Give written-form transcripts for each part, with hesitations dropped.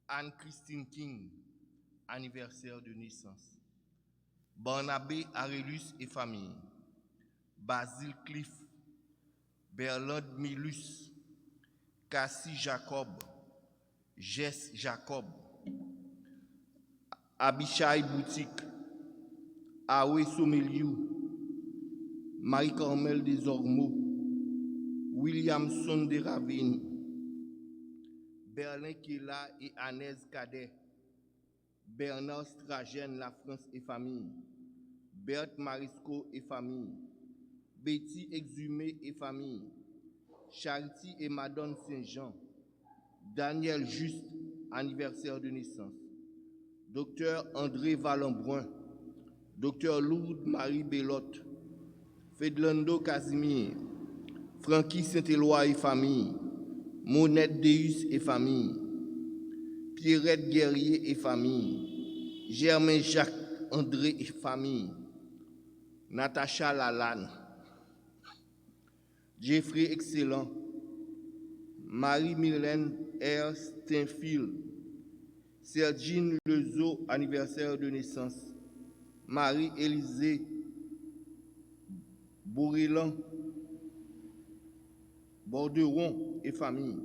Anne-Christine King, anniversaire de naissance. Barnabé Arellus et famille. Basile Cliff, Berland Milus, Cassie Jacob, Jess Jacob, Abishai Boutique, Awe Someliou, Marie-Carmel Desormeaux, Williamson de Ravine, Berlin Kela et Anès Cadet, Bernard Stragène, La France et famille, Berthe Marisco et famille, Betty Exhumé et famille, Charity et Madone Saint-Jean, Daniel Juste, anniversaire de naissance, Docteur André Valenbrun, Docteur Lourdes Marie Bellotte, Fedlando Casimir, Francky Saint-Éloi et famille, Monette Deus et famille, Pierrette Guerrier et famille, Germain Jacques André et famille, Natacha Lalanne, Jeffrey Excellent, Marie-Mylène R. Steinfield, Sergine Lezo, anniversaire de naissance, Marie-Élisée Bourrelan, Borderon et famille,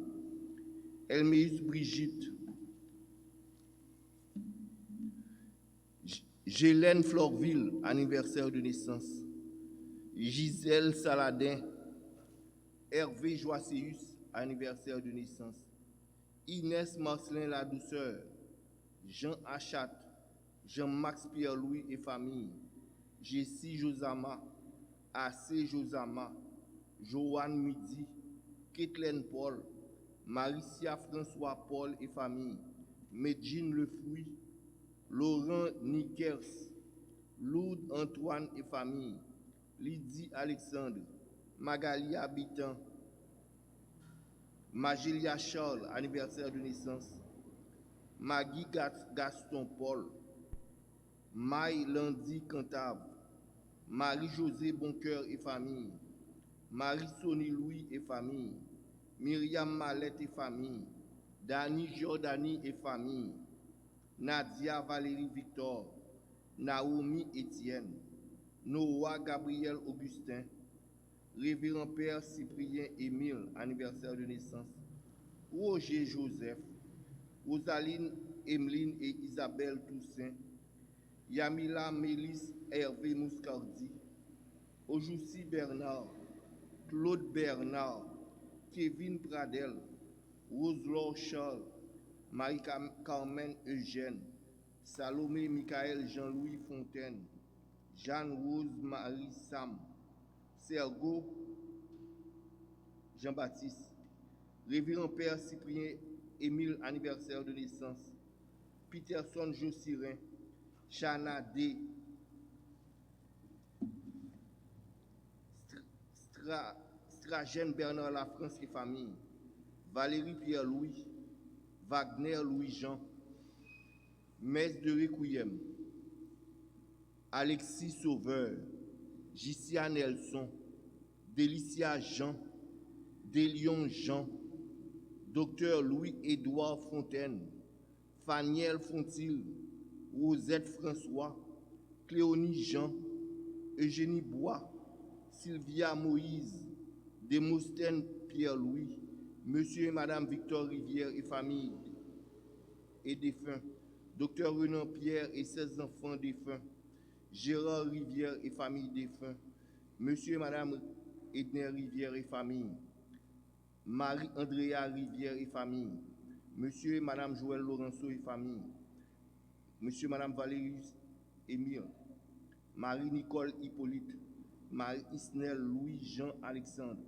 Elméus Brigitte, Gélène Florville, anniversaire de naissance, Gisèle Saladin, Hervé Joasséus, anniversaire de naissance, Inès Marcelin La Douceur, Jean Achat, Jean-Max Pierre-Louis et famille, Jessie Josama, AC Josama, Joanne Midi, Kathleen Paul, Maricia François Paul et famille, Medjine Le Fruit, Laurent Nikers, Lourdes Antoine et famille, Lydie Alexandre, Magali Habitant, Magélia Charles, anniversaire de naissance, Maggie Gaston Paul, Maï Landy Cantave, Marie-Josée Boncoeur et famille, Marie-Sony Louis et famille, Myriam Mallette et famille, Dani Giordani et famille, Nadia Valérie Victor, Naomi Etienne, Noah Gabriel Augustin, Révérend Père Cyprien Émile, anniversaire de naissance, Roger Joseph, Rosaline Emeline et Isabelle Toussaint, Yamila Mélis Hervé Mouscardi, Ojoussi Bernard, Claude Bernard, Kevin Pradel, Roselor Charles, Marie-Carmen Eugène, Salomé Michael Jean-Louis Fontaine, Jeanne-Rose Marie Sam, Sergo Jean-Baptiste, Révérend Père Cyprien Émile, anniversaire de naissance, Peterson Jossirin, Chana D, Stragène Bernard La France et famille, Valérie Pierre-Louis, Wagner Louis-Jean, Messe de Requiem, Alexis Sauveur, Gissia Nelson, Délicia Jean, Délion Jean, Docteur Louis-Édouard Fontaine, Faniel Fontil, Rosette François, Cléonie Jean, Eugénie Bois, Sylvia Moïse, Démosthène Pierre-Louis, Monsieur et Madame Victor Rivière et famille et défunts, Docteur Renan Pierre et 16 enfants défunts, Gérard Rivière et famille défunts, Monsieur et Madame Edner Rivière et famille, Marie-Andrea Rivière et famille, Monsieur et Madame Joël Laurenceau et famille, Monsieur et Madame Valérie Émile, Marie-Nicole Hippolyte, Marie-Isnel Louis-Jean Alexandre,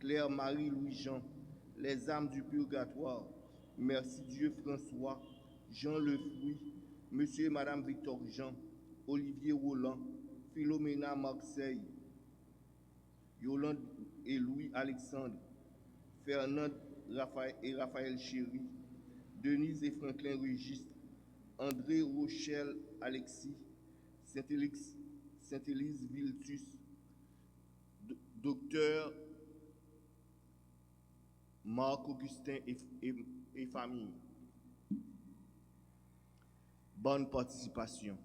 Claire-Marie Louis-Jean, les âmes du purgatoire, Merci Dieu François, Jean Lefruit, Monsieur et Madame Victor Jean, Olivier Roland, Philomena Marseille, Yolande et Louis Alexandre, Fernand et Raphaël Chéry, Denise et Franklin Registre, André Rochelle Alexis, Saint-Élise Viltus, Docteur Marc Augustin et famille, Bonne participation.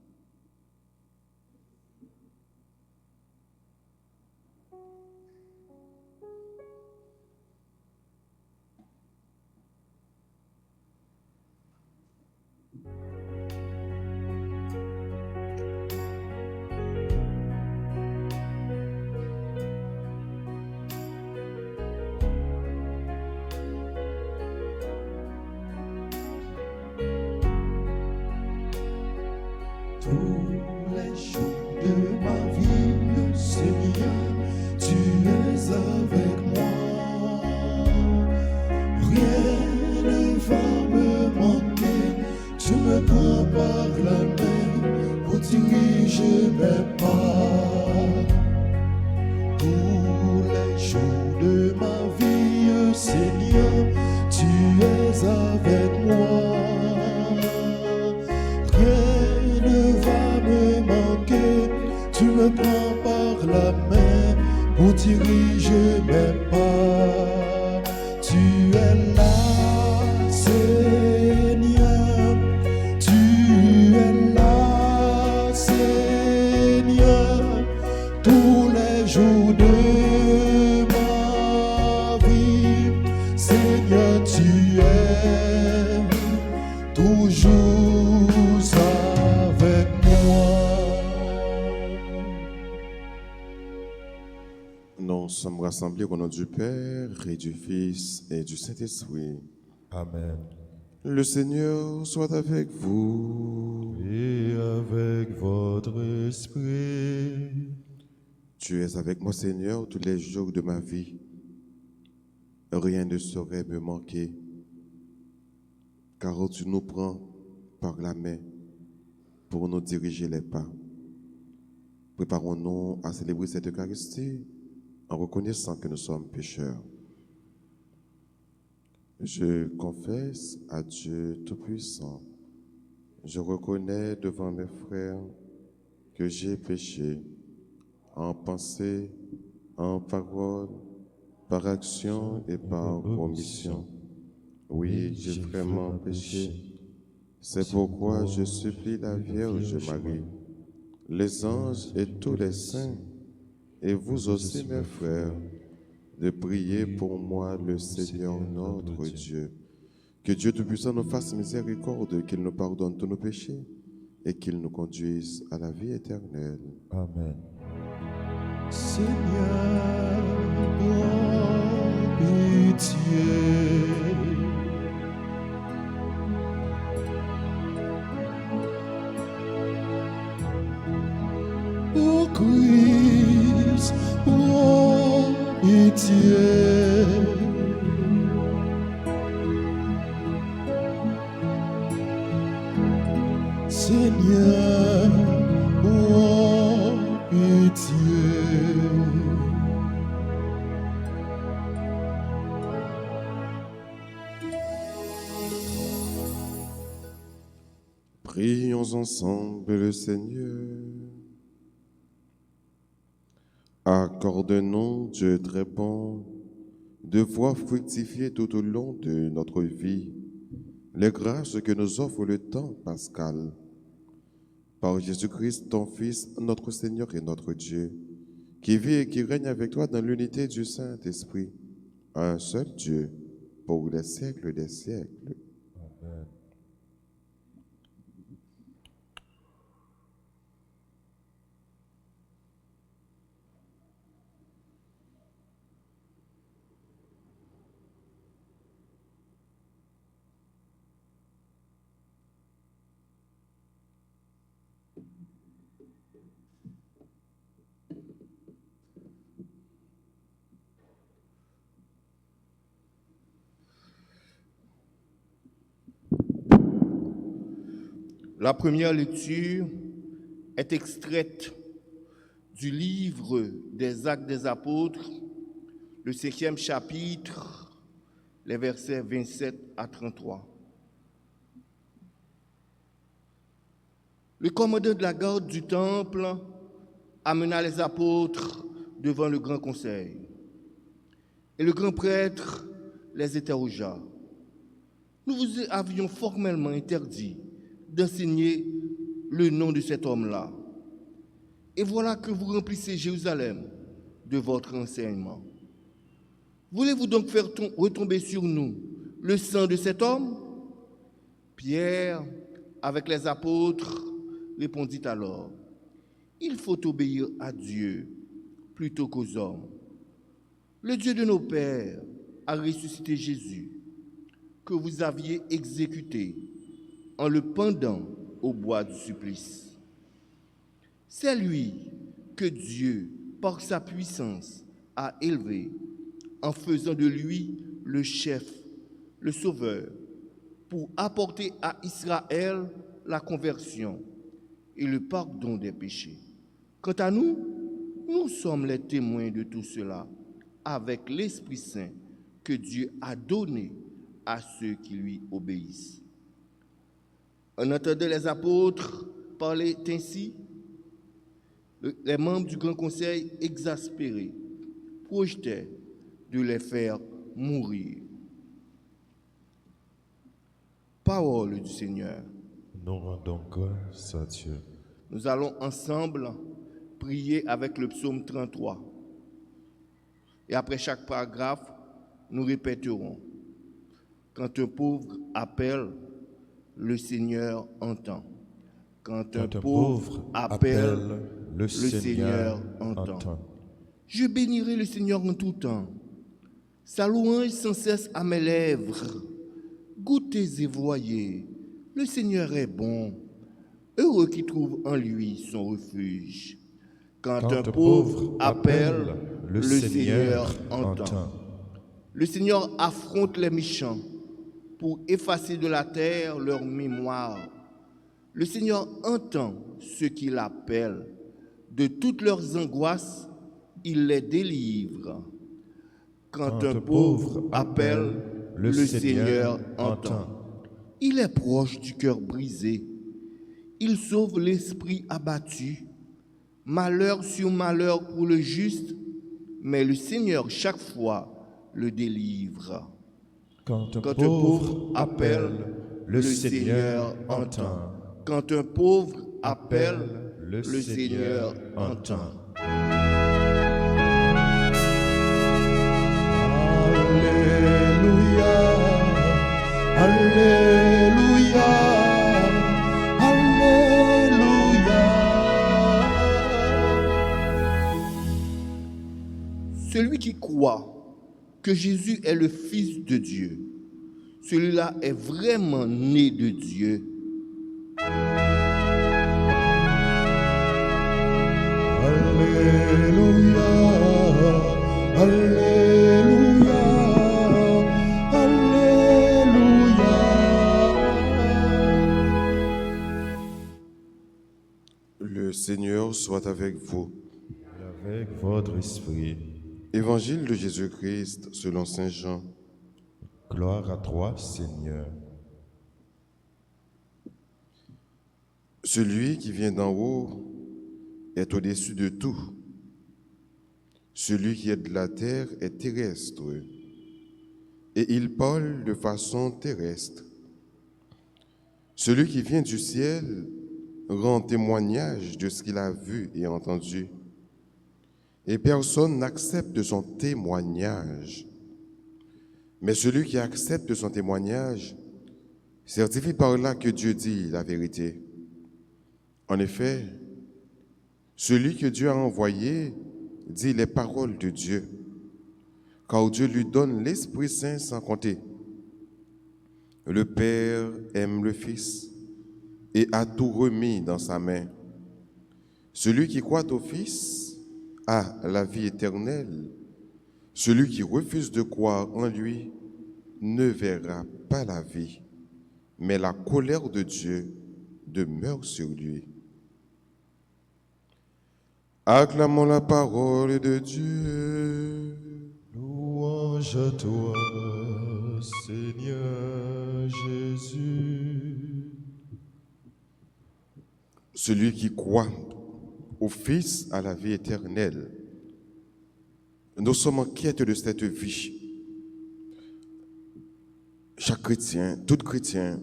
Tous les jours de ma vie, Seigneur, tu es avec moi. Rien ne va me manquer, tu me prends par la main pour diriger mes pas. Tous les jours de ma vie, Seigneur, tu es avec moi. Tu me prends par la main pour diriger mes pas. Tu es là, Seigneur. Tu es là, Seigneur. Tous les jours de ma vie, Seigneur, tu es toujours avec moi. Nous sommes rassemblés au nom du Père et du Fils et du Saint-Esprit. Amen. Le Seigneur soit avec vous. Et avec votre esprit. Tu es avec moi, Seigneur, tous les jours de ma vie. Rien ne saurait me manquer, car tu nous prends par la main pour nous diriger les pas. Préparons-nous à célébrer cette Eucharistie en reconnaissant que nous sommes pécheurs. Je confesse à Dieu Tout-Puissant, je reconnais devant mes frères que j'ai péché en pensée, en parole, par action et par omission. Oui, j'ai vraiment péché. C'est pourquoi je supplie la Vierge Marie, les anges et tous les saints, et vous aussi mes frères, de prier pour moi le Seigneur notre Dieu. Que Dieu Tout-Puissant nous fasse miséricorde, qu'il nous pardonne tous nos péchés et qu'il nous conduise à la vie éternelle. Amen. Seigneur, prends pitié. Ô Christ, prends pitié. Seigneur, prends pitié. Prions ensemble le Seigneur. Accorde-nous, Dieu très bon, de voir fructifier tout au long de notre vie les grâces que nous offre le temps pascal. Par Jésus-Christ, ton Fils, notre Seigneur et notre Dieu, qui vit et qui règne avec toi dans l'unité du Saint-Esprit, un seul Dieu, pour les siècles des siècles. Amen. La première lecture est extraite du livre des Actes des Apôtres, le 5e chapitre, les versets 27 à 33. Le commandant de la garde du temple amena les apôtres devant le grand conseil. Et le grand prêtre les interrogea. Nous vous avions formellement interdit d'enseigner le nom de cet homme-là. Et voilà que vous remplissez Jérusalem de votre enseignement. Voulez-vous donc faire retomber sur nous le sang de cet homme? Pierre, avec les apôtres, répondit alors, il faut obéir à Dieu plutôt qu'aux hommes. Le Dieu de nos pères a ressuscité Jésus, que vous aviez exécuté en le pendant au bois du supplice. C'est lui que Dieu, par sa puissance, a élevé en faisant de lui le chef, le sauveur, pour apporter à Israël la conversion et le pardon des péchés. Quant à nous, nous sommes les témoins de tout cela, avec l'Esprit Saint que Dieu a donné à ceux qui lui obéissent. En entendant les apôtres parler ainsi, les membres du Grand Conseil, exaspérés, projetaient de les faire mourir. Parole du Seigneur. Nous rendons grâce à Dieu. Nous allons ensemble prier avec le psaume 33. Et après chaque paragraphe, nous répéterons. Quand un pauvre appelle, le Seigneur entend. Quand un pauvre appelle, le Seigneur entend. Je bénirai le Seigneur en tout temps. Sa louange sans cesse à mes lèvres. Goûtez et voyez, le Seigneur est bon. Heureux qui trouve en lui son refuge. Quand un pauvre appelle, le Seigneur entend. Le Seigneur affronte les méchants pour effacer de la terre leur mémoire. Le Seigneur entend ceux qui l'appellent. De toutes leurs angoisses, il les délivre. Quand un pauvre appelle, le Seigneur entend. Il est proche du cœur brisé. Il sauve l'esprit abattu. Malheur sur malheur pour le juste, mais le Seigneur chaque fois le délivre. Quand un pauvre appelle, le Seigneur entend. Quand un pauvre appelle, le Seigneur entend. Alléluia, Alléluia, Alléluia. Celui qui croit que Jésus est le Fils de Dieu, celui-là est vraiment né de Dieu. Alléluia, Alléluia, Alléluia. Le Seigneur soit avec vous. Et avec votre esprit, Évangile de Jésus-Christ selon saint Jean. gloire à toi, Seigneur. Celui qui vient d'en haut est au-dessus de tout. Celui qui est de la terre est terrestre, et il parle de façon terrestre. Celui qui vient du ciel rend témoignage de ce qu'il a vu et entendu, et personne n'accepte son témoignage. Mais celui qui accepte son témoignage certifie par là que Dieu dit la vérité. En effet, celui que Dieu a envoyé dit les paroles de Dieu, car Dieu lui donne l'Esprit Saint sans compter. Le Père aime le Fils et a tout remis dans sa main. Celui qui croit au Fils a la vie éternelle. Celui qui refuse de croire en lui ne verra pas la vie, mais la colère de Dieu demeure sur lui. Acclamons la parole de Dieu. Louange à toi, Seigneur Jésus. Celui qui croit au Fils a la vie éternelle. Nous sommes en quête de cette vie. Chaque chrétien, tout chrétien,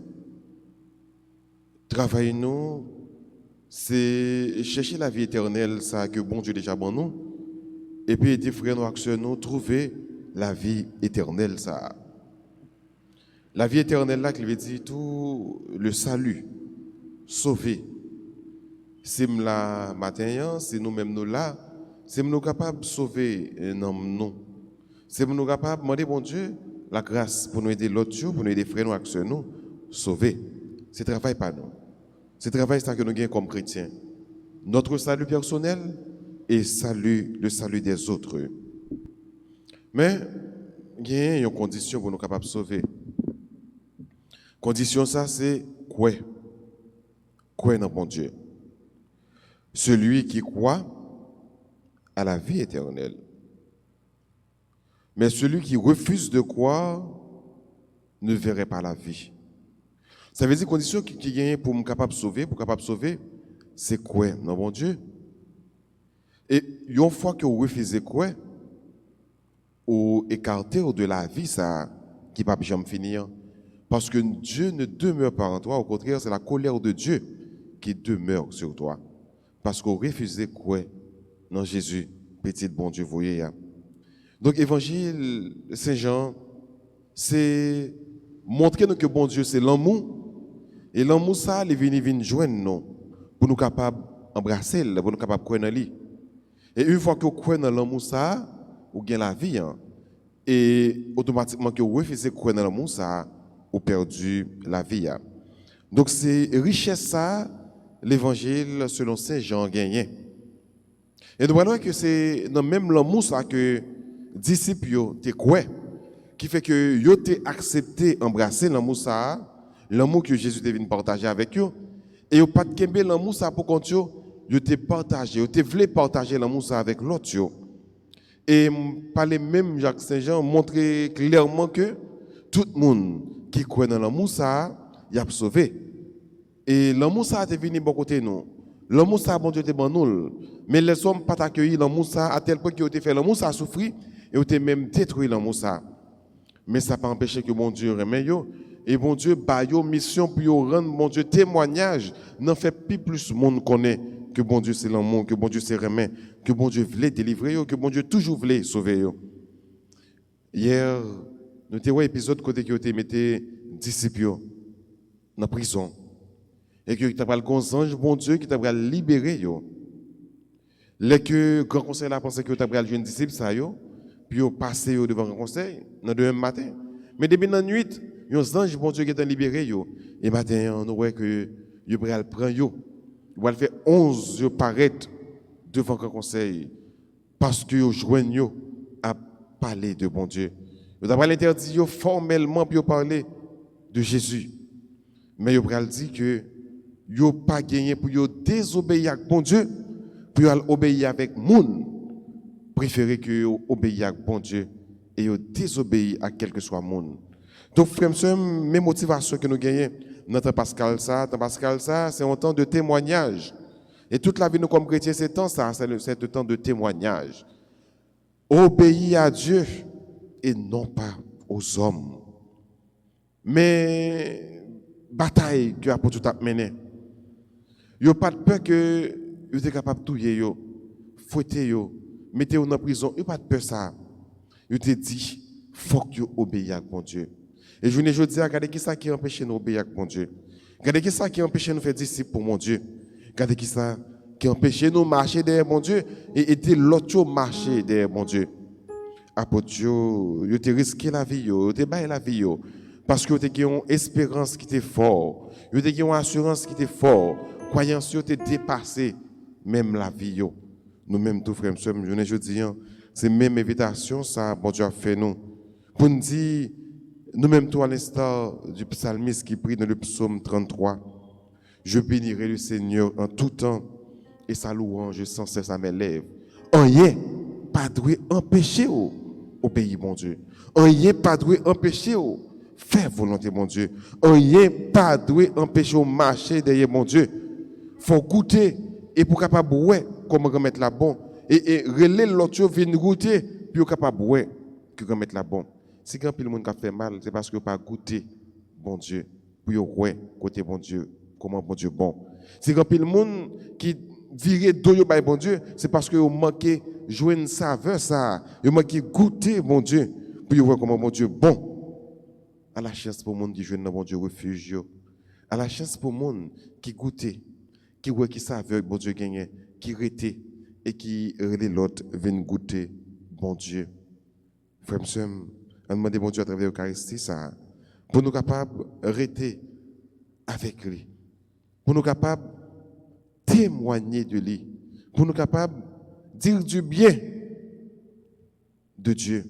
Travail nous, c'est chercher la vie éternelle, ça que bon Dieu déjà bon nous, et puis aider frères nous, actions nous, trouver la vie éternelle, ça. La vie éternelle là, qu'il veut dire tout le salut, sauver. C'est là matin, c'est nous-mêmes nous là, c'est nous capables de sauver nous. C'est nous capables de demander bon Dieu la grâce pour nous aider l'autre jour, pour nous aider frères nous, actions nous, sauver. C'est travail pas nous. C'est travail ça que nous gagnons comme chrétiens. Notre salut personnel et le salut des autres. Mais il y a une condition pour nous capables de sauver. Condition ça c'est quoi? Quoi dans bon Dieu? Celui qui croit à la vie éternelle. Mais celui qui refuse de croire ne verrait pas la vie. Ça veut dire condition qui gagne pour me capable de sauver, c'est quoi dans bon Dieu? Et une fois que vous refusez quoi, ou écartez de la vie ça qui va jamais finir. Parce que Dieu ne demeure pas en toi, au contraire, c'est la colère de Dieu qui demeure sur toi. Parce qu'on refusez quoi dans Jésus, petit bon Dieu, vous voyez. Donc, évangile Saint-Jean, c'est montrer que bon Dieu, c'est l'amour. Et l'amour, ça, il vient joindre nous pour nous capables d'embrasser, pour nous capables de croire dans lui. Et une fois que vous croyez dans l'amour, ça, vous gagnez la vie. Et automatiquement, que vous refusez de croire dans l'amour, ça, ou perdu la vie. Donc c'est richesse ça, l'évangile selon Saint Jean gagné. Et nous voyons que c'est dans même l'amour ça que disciples te croient, qui fait que yo te accepté embrasser l'amour ça, l'amour que Jésus devait partager avec eux, et yo pas de kembe l'amour ça pour compte yo te partager, yo te voulait partager l'amour ça avec l'autre yo. Et par les mêmes Jacques Saint Jean montrer clairement que tout le monde qui croit dans l'amour, ça, il a sauvé. Et l'amour, ça, est venu bon côté nous. L'amour, ça, bon Dieu, est bon nous. Mais les hommes pas accueilli l'amour, ça, à tel point qu'ils ont fait l'amour, ça a souffert, et ont même détruit l'amour, ça. Mais ça n'a pas empêché que bon Dieu remet yo. Et bon Dieu, bah, yo mission pour yo rendre, bon Dieu, témoignage. N'en fait plus monde connaît que bon Dieu, c'est l'amour, que bon Dieu, c'est remet, que bon Dieu voulait délivrer yo, que bon Dieu toujours voulait sauver yo. Hier, nous avons un épisode côté qui a été mis disciples dans la prison. Et que tu as le ange, bon Dieu, qui t'a libéré. Les que grand conseil a pensé que tu as le jeune disciple, ça, puis ils passé devant le conseil, dans le même matin. Mais depuis la nuit, il y a un ange, bon Dieu, qui t'a libéré. Et matin, on voit que ils vont le prendre. Ils vont faire 11 paraître devant le conseil. Parce que ils joignent à parler de bon Dieu. Vous avez l'interdit formellement pour parler de Jésus. Mais vous avez dit que vous n'avez pas gagné pour désobéir à bon Dieu, pour obéir avec moun. Préférez que vous obéissiez à bon Dieu et vous désobéir à quel que soit moun. Donc, frère, c'est mes motivations que nous gagnons. Notre Pascal, ça, c'est un temps de témoignage. Et toute la vie, nous, comme chrétiens, c'est le temps de témoignage. Obéir à Dieu et non pas aux hommes. Mais bataille que l'apôtre a menée, il n'y a pas de peur que vous êtes capable de touiller, fouetter, mettre en prison. Il n'y a pas de peur ça. Il te dit, il faut que vous obéissiez à mon Dieu. Et je vous dis, regardez qui ça qui empêche nous d'obéir à mon Dieu. Regardez qui ça qui empêche nous de faire disciples pour mon Dieu. Regardez qui ça qui empêche nous de marcher derrière mon Dieu et aider l'autre à marcher derrière mon Dieu. Apôtre, vous avez risqué la vie, vous avez baillé la vie, parce que vous avez une espérance qui était forte, vous avez une assurance qui était forte, croyance qui était dépassée, même la vie. Nous-mêmes, tous frères et sœurs, je dis, c'est même invitation, ça, bon Dieu a fait nous. Pour nous dire, nous-mêmes, tout à l'instar du psalmiste qui prie dans le psaume 33, je bénirai le Seigneur en tout temps et sa louange sans cesse à mes lèvres. Rien pas doit empêcher obéir mon Dieu. Rien pas doit empêcher faire volonté mon Dieu. Rien pas doit empêcher marcher derrière mon Dieu. Faut goûter et pour capable ouais comment remettre la bon et relayer l'autre vient goûter puis capable ouais que remettre la bon. Si quand le monde a fait mal, c'est parce que pas goûter bon Dieu pour ouais côté bon Dieu comment bon Dieu bon. Si quand le monde qui virait d'oyo by bon Dieu, c'est parce que vous manquez jouer une saveur ça, vous manquez goûter bon Dieu, pour voir comment bon Dieu bon. À la chance pour le monde qui joue dans bon Dieu refuge, à la chance pour le monde qui goûter, qui voit qui saveur bon Dieu gagne, qui rete et qui relève l'autre vient goûter bon Dieu. Frère monsieur, on demande bon Dieu à travers l'Eucharistie ça, pour nous capables de rester avec lui, pour nous capables de témoigner de lui, pour nous capables de dire du bien de Dieu.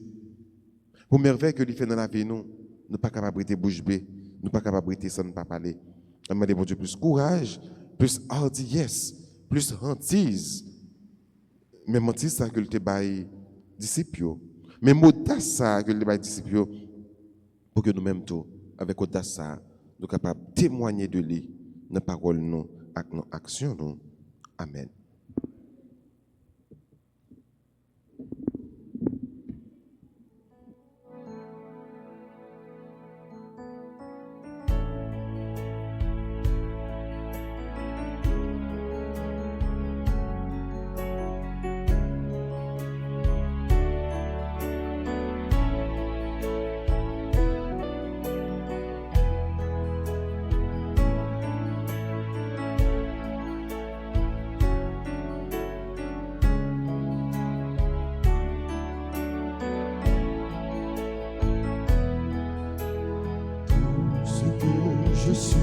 Pour merveille que lui fait dans la vie, nous ne pas capables de rester bouche bée, nous ne pas capables de rester sans ne pas parler. On demande bon Dieu plus courage, plus hardiesse, plus hantise. Même hantise ça que le bail disciple. Même audace ça que le bail disciple pour que nous-mêmes tout avec audace ça nous capables de témoigner de lui, nos paroles nous, avec nos actions nous. Amen. Je suis,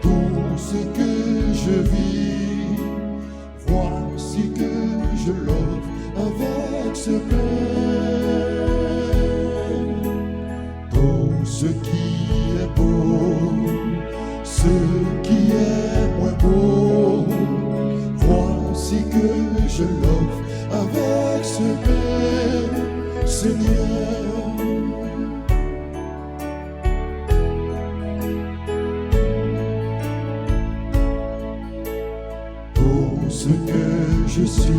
tout ce que je vis, voici que je l'offre avec ce pain. Tout ce qui est beau, ce qui est moins beau, voici que je l'offre avec ce pain, Seigneur. Ce que je suis,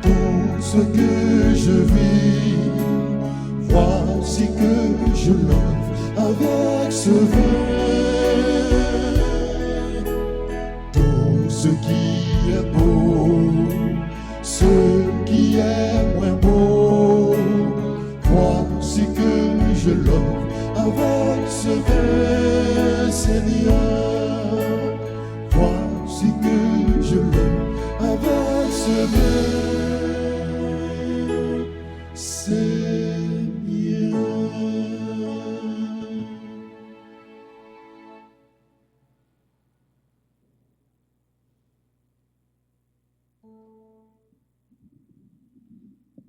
tout ce que je vis, voici que je l'offre avec ce vin. Tout ce qui est beau, ce qui est moins beau, voici que je l'offre avec ce vin, Seigneur. Voici que je l'aime avec ce vin, Seigneur.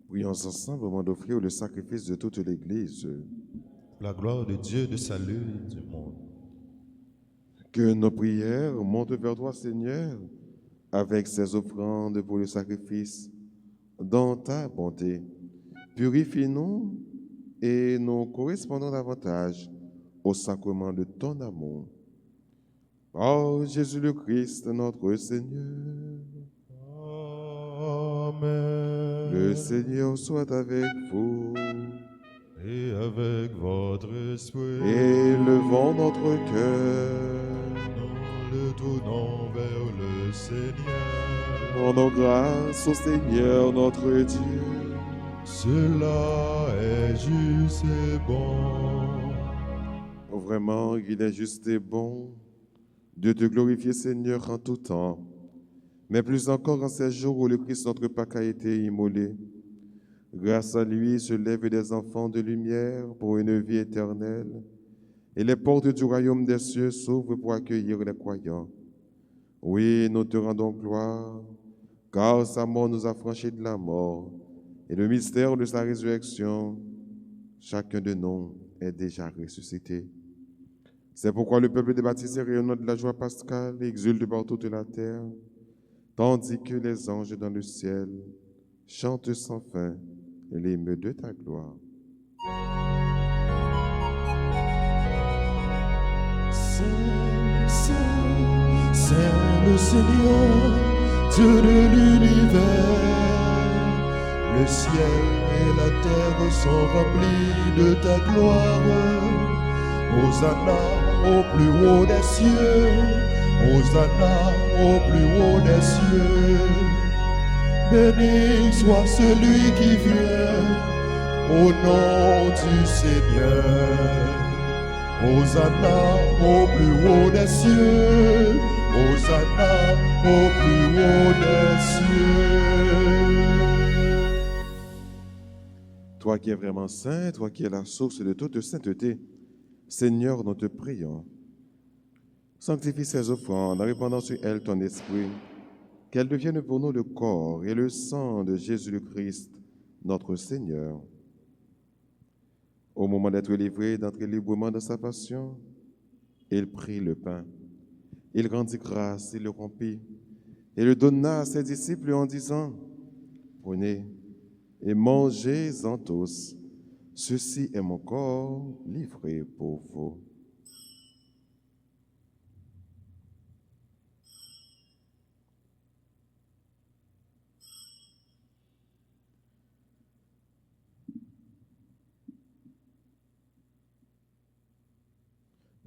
Prions ensemble au moment d'offrir le sacrifice de toute l'Église. La gloire de Dieu, de salut du monde. Que nos prières montent vers toi, Seigneur, avec ces offrandes pour le sacrifice, dans ta bonté. Purifie-nous et nous correspondons davantage au sacrement de ton amour. Par Jésus le Christ, notre Seigneur. Amen. Le Seigneur soit avec vous. Et avec votre esprit, Élevons notre cœur. nous le tournons vers le Seigneur. Rendons grâce au Seigneur notre Dieu. Cela est juste et bon. Vraiment, il est juste et bon de te glorifier, Seigneur, en tout temps, mais plus encore en ces jours où le Christ, notre Pâque, a été immolé. Grâce à lui se lèvent des enfants de lumière pour une vie éternelle, et les portes du royaume des cieux s'ouvrent pour accueillir les croyants. Oui, nous te rendons gloire, car sa mort nous a franchis de la mort, et le mystère de sa résurrection, chacun de nous est déjà ressuscité. C'est pourquoi le peuple des baptisés rayonnant de la joie pascale exulte par toute la terre, tandis que les anges dans le ciel chantent sans fin l'hymne de ta gloire. Saint le Seigneur, Dieu de l'univers. Le ciel et la terre sont remplis de ta gloire. Hosanna au plus haut des cieux. Hosanna au plus haut des cieux. Béni soit celui qui vient au nom du Seigneur. Hosanna au plus haut des cieux. Hosanna au plus haut des cieux. Toi qui es vraiment saint, toi qui es la source de toute sainteté, Seigneur, nous te prions. Sanctifie ces offrandes en répandant sur elles ton esprit, qu'elles deviennent pour nous le corps et le sang de Jésus le Christ, notre Seigneur. Au moment d'être livré, d'entrer librement dans sa passion, il prit le pain. Il rendit grâce, il le rompit et le donna à ses disciples en disant, « Prenez et mangez-en tous. Ceci est mon corps livré pour vous. »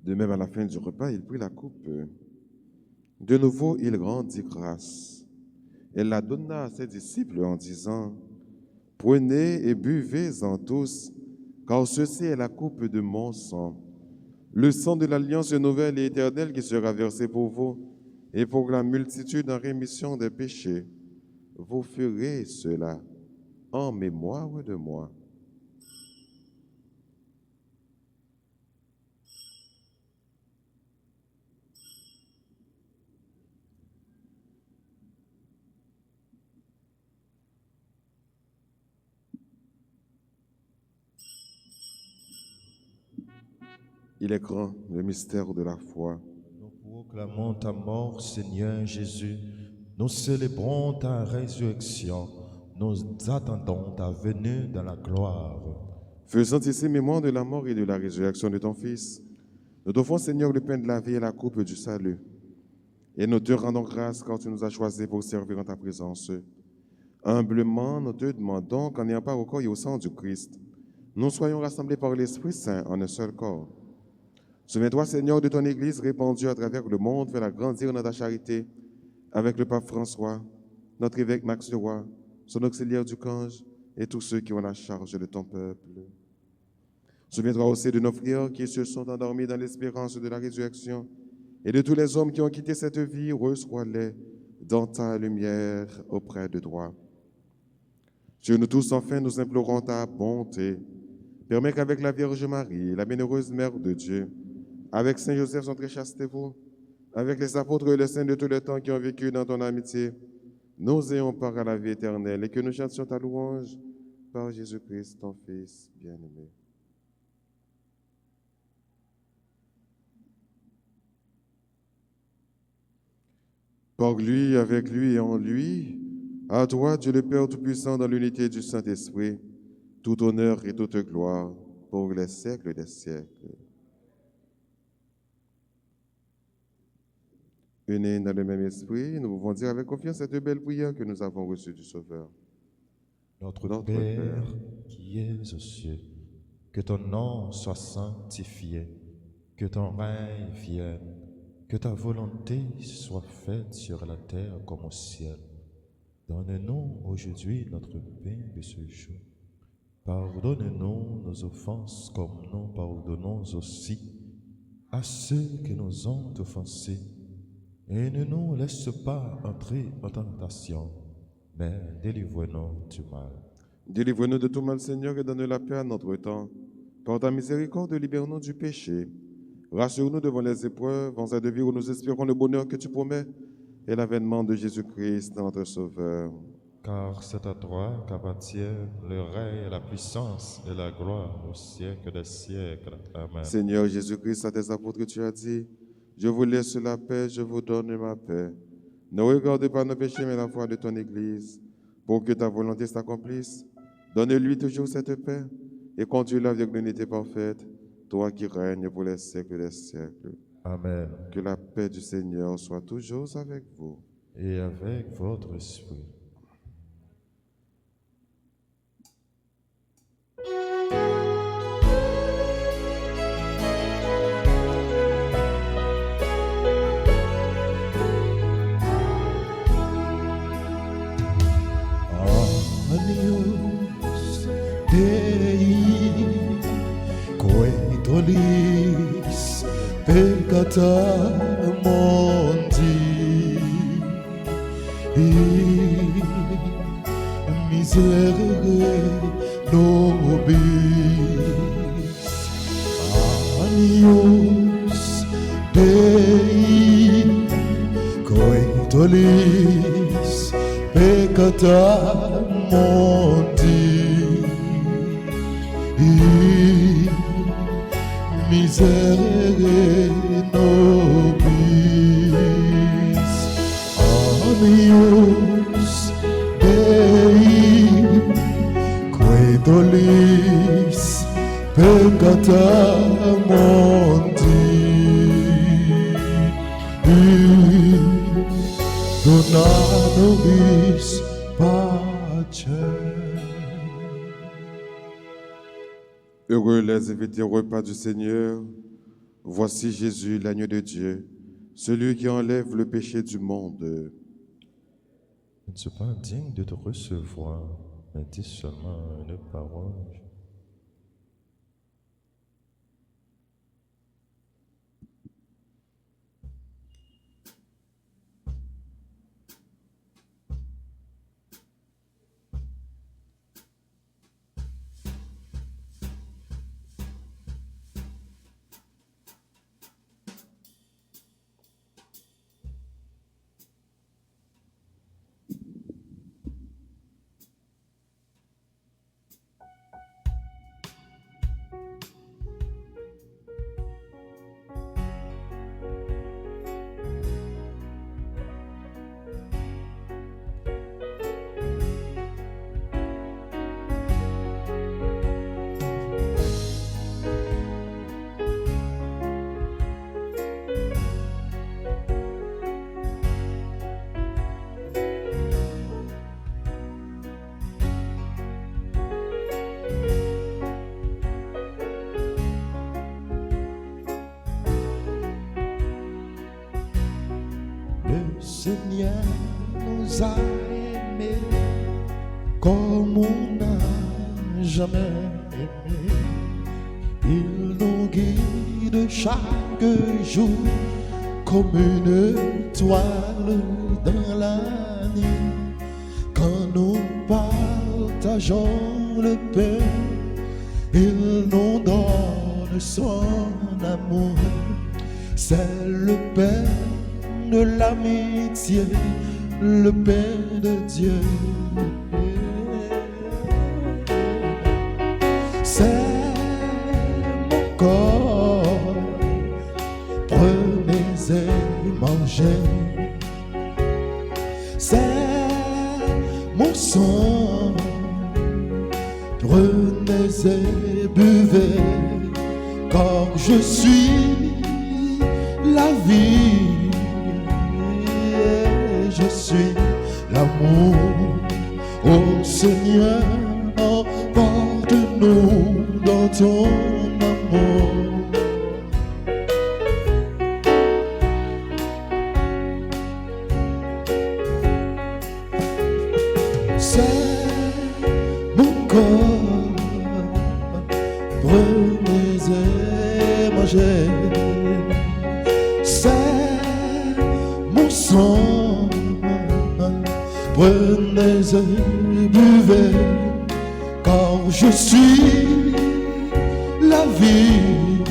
De même, à la fin du repas, il prit la coupe. De nouveau, il rendit grâce. Elle la donna à ses disciples en disant, « Prenez et buvez-en tous, car ceci est la coupe de mon sang, le sang de l'alliance nouvelle et éternelle qui sera versé pour vous et pour la multitude en rémission des péchés. Vous ferez cela en mémoire de moi. » Il est grand, le mystère de la foi. Nous proclamons ta mort, Seigneur Jésus. Nous célébrons ta résurrection. Nous attendons ta venue dans la gloire. Faisant ici mémoire de la mort et de la résurrection de ton Fils, nous t'offrons, Seigneur, le pain de la vie et la coupe du salut. Et nous te rendons grâce quand tu nous as choisis pour servir en ta présence. Humblement, nous te demandons qu'en ayant part au corps et au sang du Christ, nous soyons rassemblés par l'Esprit Saint en un seul corps. Souviens-toi, Seigneur, de ton Église répandue à travers le monde, fais-la grandir dans ta charité, avec le pape François, notre évêque Max Leroy, son auxiliaire Ducange, et tous ceux qui ont la charge de ton peuple. Souviens-toi aussi de nos frères qui se sont endormis dans l'espérance de la résurrection, et de tous les hommes qui ont quitté cette vie, reçois-les dans ta lumière auprès de toi. Sur nous tous, enfin, nous implorons ta bonté. Permets qu'avec la Vierge Marie, la bienheureuse Mère de Dieu, avec Saint Joseph, son très chaste-vous, avec les apôtres et les saints de tous les temps qui ont vécu dans ton amitié, nous ayons part à la vie éternelle et que nous chantions ta louange par Jésus-Christ, ton Fils bien-aimé. Par lui, avec lui et en lui, à toi, Dieu le Père Tout-Puissant, dans l'unité du Saint-Esprit, tout honneur et toute gloire pour les siècles des siècles. Unis dans le même esprit, nous pouvons dire avec confiance cette belle prière que nous avons reçue du Sauveur. Notre Père qui es aux cieux, que ton nom soit sanctifié, que ton règne vienne, que ta volonté soit faite sur la terre comme au ciel. Donne-nous aujourd'hui notre pain de ce jour. Pardonne-nous nos offenses comme nous pardonnons aussi à ceux qui nous ont offensés. Et ne nous laisse pas entrer en tentation, mais délivre-nous du mal. Délivre-nous de tout mal, Seigneur, et donne la paix à notre temps. Par ta miséricorde, libère-nous du péché. Rassure-nous devant les épreuves, en cette vie où nous espérons le bonheur que tu promets et l'avènement de Jésus-Christ, notre Sauveur. Car c'est à toi qu'appartiennent le règne, la puissance et la gloire au siècle des siècles. Amen. Seigneur Jésus-Christ, à tes apôtres, tu as dit, je vous laisse la paix, je vous donne ma paix. Ne regarde pas nos péchés, mais la foi de ton Église, pour que ta volonté s'accomplisse. Donne-lui toujours cette paix et conduis-la avec l'unité parfaite, toi qui règnes pour les siècles des siècles. Amen. Que la paix du Seigneur soit toujours avec vous. Et avec votre esprit. pecata mondi misere nobis anios Dei coetolis peccata mondi miserere nobis anios Dei coetolis peccata mondi dona nobis pacem. Heureux les invités au repas du Seigneur. Voici Jésus, l'agneau de Dieu, celui qui enlève le péché du monde. Je ne suis pas digne de te recevoir, mais dis seulement une parole. Le Seigneur nous a aimés comme on n'a jamais aimé. Il nous guide chaque jour comme une étoile dans la nuit. Quand nous partageons le pain, il nous donne son amour. C'est le pain de l'amitié, le pain de Dieu. C'est mon corps, prenez et mangez. C'est mon sang, prenez et buvez, car je suis la vie. Je suis l'amour, ô Seigneur, emporte-nous dans ton amour. C'est mon corps, prenez et mangez. C'est mon sang, prenez et buvez, car je suis la vie,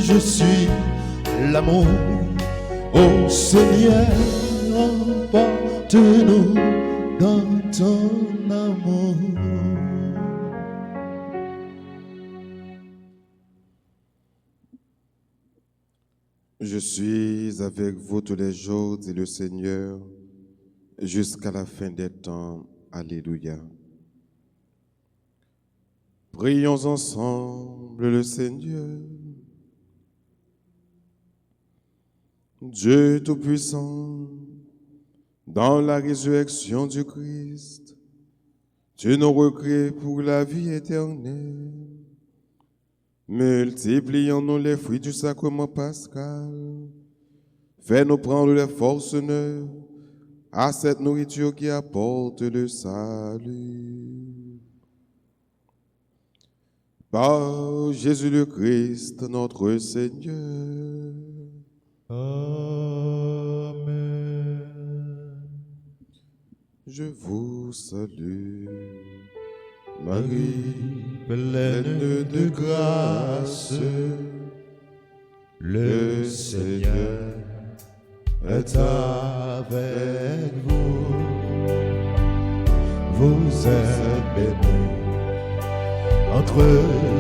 je suis l'amour, ô Seigneur, emporte-nous dans ton amour. Je suis avec vous tous les jours, dit le Seigneur, jusqu'à la fin des temps. Alléluia. Prions ensemble le Seigneur. Dieu Tout-Puissant, dans la résurrection du Christ, tu nous recrées pour la vie éternelle. Multiplions-nous les fruits du sacrement pascal. Fais-nous prendre les forces neuves à cette nourriture qui apporte le salut. Par Jésus le Christ, notre Seigneur. Amen. Je vous salue, Marie, Marie, pleine de grâce, le Seigneur est avec vous. Vous êtes bénie entre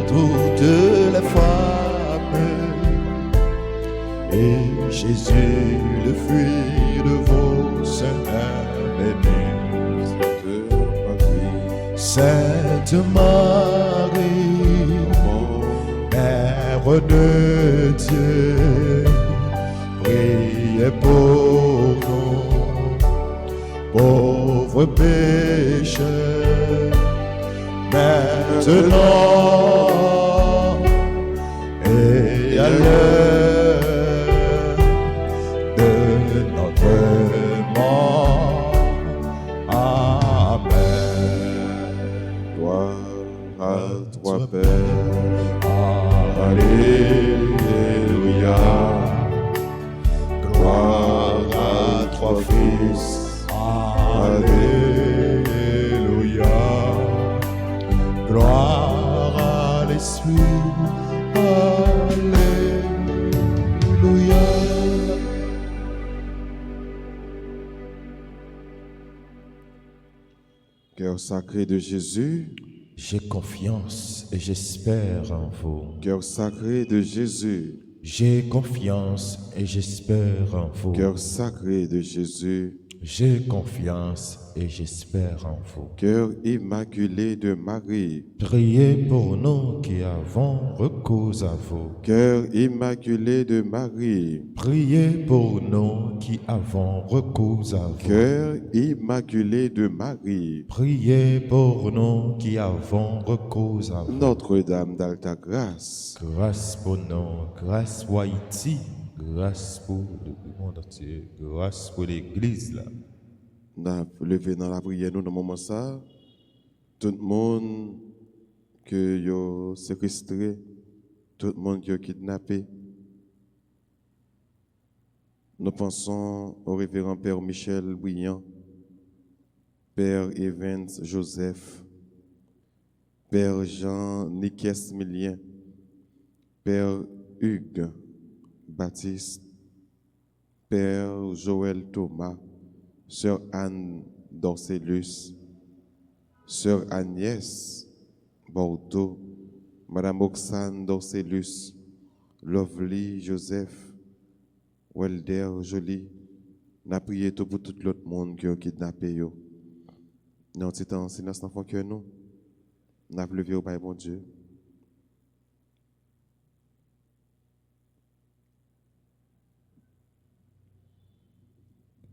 toutes les femmes, et Jésus, le fruit de vos seins, est béni. Sainte Marie, Mère de Dieu, priez pour nous, pauvres pécheurs, maintenant et à l'heure de notre mort. Amen. Gloire à toi, Père. Alléluia. Gloire à toi, Fils. Alléluia. Gloire à l'Esprit. Alléluia. Cœur sacré de Jésus, J'ai confiance et j'espère en vous. cœur sacré de Jésus, J'ai confiance et j'espère en vous. cœur sacré de Jésus, J'ai confiance et j'espère en vous. cœur immaculé de Marie, Priez pour nous qui avons recours à vous. cœur immaculé de Marie, Priez pour nous qui avons recours à vous. cœur immaculé de Marie, Priez pour nous qui avons recours à vous. Notre-Dame d'Alta Grâce, Grâce pour nous, grâce pour Haïti, grâce pour le monde entier, grâce pour l'Église là. nous avons levé dans la prière nous dans le moment ça, tout le monde que yo séquestré, tout le monde qui est kidnappé. Nous pensons au révérend Père Michel Brillant, Père Evans Joseph, Père Jean Niques Milien, Père Hugues Baptiste, Père Joël Thomas, Sœur Anne Dorcelus, Sœur Agnès Bordeaux, Madame Oxane Dorcelus, Lovely Joseph, Welder Jolie. N'a prié tout pour tout l'autre monde qui a kidnappé yo. Dans ce temps, c'est notre enfant que nous. N'a levé au Père bon Dieu.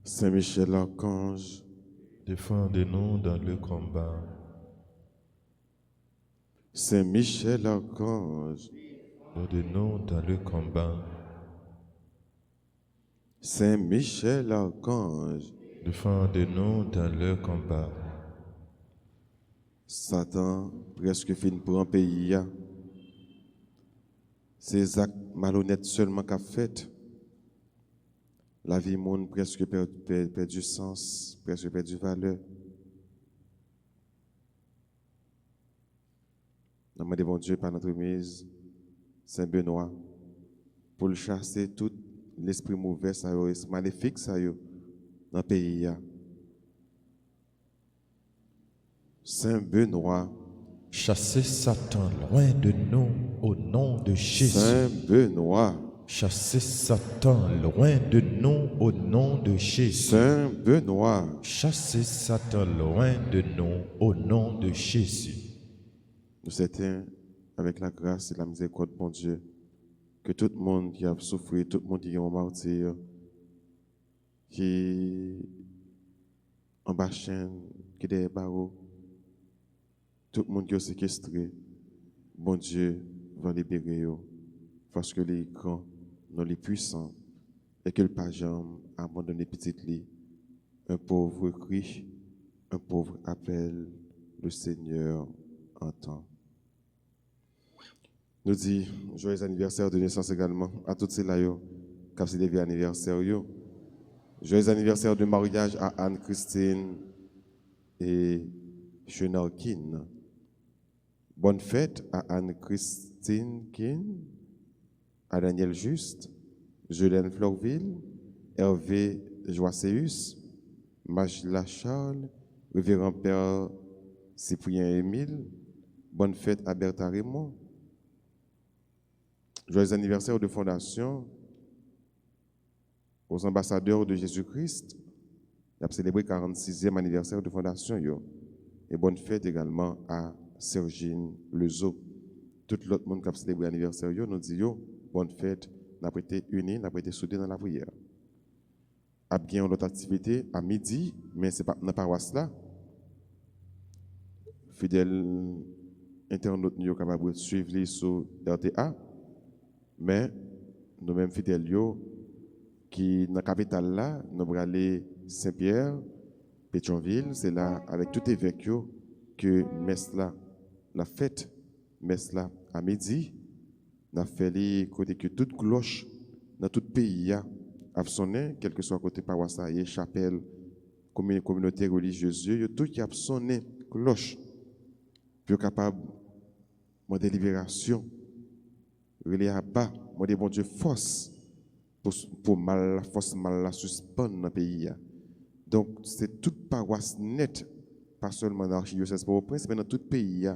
Saint Michel Archange, Défendez-nous dans le combat. Saint Michel Archange, Défendez-nous dans le combat. Saint Michel Archange, Défendez-nous dans le combat. Satan presque fin pour un pays. Ces actes malhonnêtes seulement qu'a fait. La vie monde presque perdu sens, presque perdu valeur. Nous demandons bon Dieu par notre mise, Saint Benoît, pour le chasser tout l'esprit mauvais, maléfique dans le pays. Saint Benoît, Chassez Satan loin de nous au nom de Jésus. Saint Benoît, Chassez Satan loin de nous au nom de Jésus. Saint Benoît, Chassez Satan loin de nous au nom de Jésus. nous sommes avec la grâce et la miséricorde de mon Dieu, que tout le monde qui a souffert, tout le monde qui est en martyr, qui en bas chaîne, qui est des barreaux, tout le monde qui est séquestré, bon Dieu va libérer eux, parce que les grands, non les puissants, et que le pajam abandonne petit lit, un pauvre crie, un pauvre appelle, le Seigneur entend. Nous dit joyeux anniversaire de naissance également à toutes ces là qui ont célébré anniversaire. Joyeux anniversaire de mariage à Anne-Christine et Chenarkin. Bonne fête à Anne-Christine Kin, à Daniel Juste, Jolène Florville, Hervé Joasseus, Majla Charles, Révérend Père Cyprien Émile. Bonne fête à Bertha Raymond. Joyeux anniversaire de fondation aux ambassadeurs de Jésus-Christ. Il a célébré le 46e anniversaire de fondation. Et bonne fête également à Sergine Lezo. Tout l'autre monde qui a célébré l'anniversaire, nous disons bonne fête, nous avons été unis, nous avons été soudés dans la prière. Il y a bien une autre activité à midi, mais ce n'est pas dans la paroisse là. Fidèles internautes, nous sommes capables de suivre sur RTA. Mais nous-mêmes fidèles qui dans la capitale là, nous allons aller Saint-Pierre, Pétionville, c'est là avec tout évêque que messe là, la fête, messe là à midi, nous avons fait les côtés que toute cloche dans tout pays a sonné, quel que soit côté paroisse, chapelle, communauté religieuse, tout qui a sonné cloche, pour capable de délibération. Relais à bas, moi dis bon Dieu force pour mal, force mal la suspendre dans le pays. Donc c'est toute paroisse nette, pas seulement dans l'archidiocèse Port-au-Prince, mais dans tout pays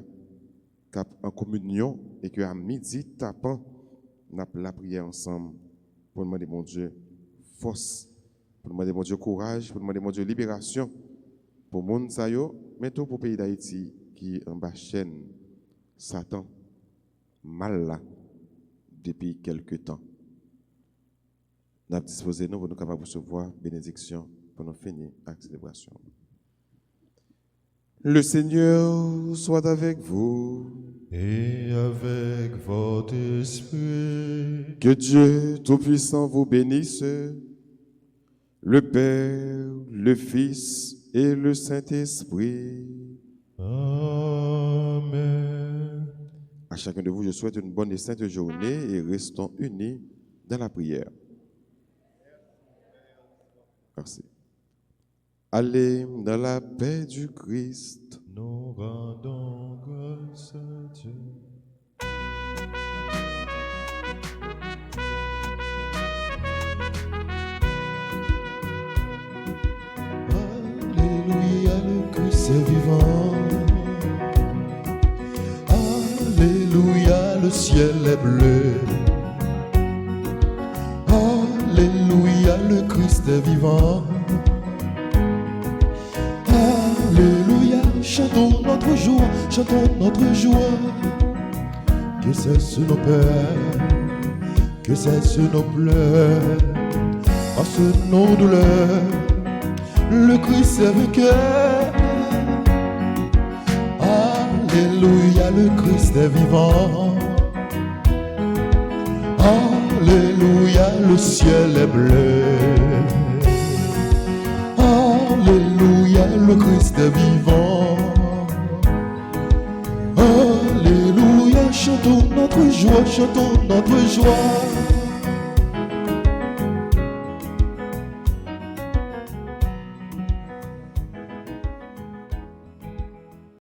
qui en communion et que à midi tapant, on a la prière ensemble pour demander bon Dieu force, pour demander bon Dieu courage, pour demander bon Dieu libération pour monde ça yo, mais tout pour le pays d'Haïti qui en bas chaîne Satan mal là. Depuis quelques temps. Nous avons disposé nous pour nous capables de recevoir bénédiction pour nous finir la célébration. Le Seigneur soit avec vous. Et avec votre esprit. Que Dieu Tout-Puissant vous bénisse, le Père, le Fils et le Saint-Esprit. Amen. À chacun de vous, je souhaite une bonne et sainte journée et restons unis dans la prière. Merci. Allez dans la paix du Christ. Nous rendons grâce à Dieu. Alléluia, le Christ est vivant. Alléluia, le ciel est bleu. Alléluia, le Christ est vivant. Alléluia, chantons notre joie, chantons notre joie. Que cesse nos peurs, que cesse nos pleurs, passe nos douleurs. Le Christ est vainqueur. Alléluia, le Christ est vivant. Alléluia, le ciel est bleu. Alléluia, le Christ est vivant. Alléluia, chantons notre joie, chantons notre joie.